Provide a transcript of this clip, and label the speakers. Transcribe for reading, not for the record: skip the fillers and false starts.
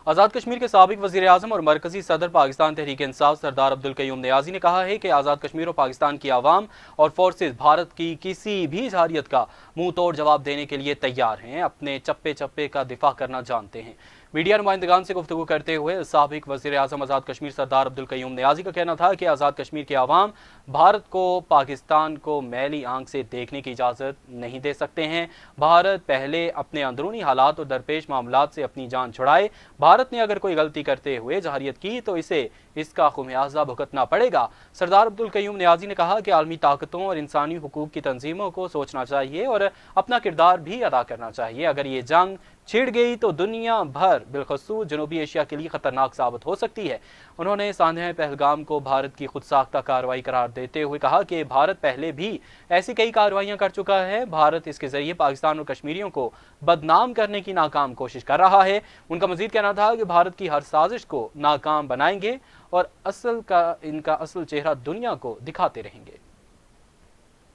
Speaker 1: آزاد کشمیر کے سابق وزیر اعظم اور مرکزی صدر پاکستان تحریک انصاف سردار عبدالقیوم نیازی نے کہا ہے کہ آزاد کشمیر اور پاکستان کی عوام اور فورسز بھارت کی کسی بھی جارحیت کا منہ توڑ جواب دینے کے لیے تیار ہیں، اپنے چپے چپے کا دفاع کرنا جانتے ہیں۔ میڈیا نمائندگان سے گفتگو کرتے ہوئے سابق وزیر اعظم آزاد کشمیر سردار عبدالقیوم نیازی کا کہنا تھا کہ آزاد کشمیر کے عوام بھارت کو پاکستان کو میلی آنکھ سے دیکھنے کی اجازت نہیں دے سکتے ہیں۔ بھارت پہلے اپنے اندرونی حالات اور درپیش معاملات سے اپنی جان چھڑائے۔ بھارت نے اگر کوئی غلطی کرتے ہوئے جارحیت کی تو اسے اس کا خمیازہ بھگتنا پڑے گا۔ سردار عبدالقیوم نیازی نے کہا کہ عالمی طاقتوں اور انسانی حقوق کی تنظیموں کو سوچنا چاہیے اور اپنا کردار بھی ادا کرنا چاہیے۔ اگر یہ جنگ چھڑ گئی تو دنیا بھر بالخصوص جنوبی ایشیا کے لیے خطرناک ثابت ہو سکتی ہے۔ انہوں نے سانحہ پہلگام کو بھارت کی خود ساختہ کارروائی قرار دیتے ہوئے کہا کہ بھارت پہلے بھی ایسی کئی کارروائیاں کر چکا ہے۔ بھارت اس کے ذریعے پاکستان اور کشمیریوں کو بدنام کرنے کی ناکام کوشش کر رہا ہے۔ ان کا مزید کہنا تھا کہ بھارت کی ہر سازش کو ناکام بنائیں گے اور ان کا اصل چہرہ دنیا کو دکھاتے رہیں گے۔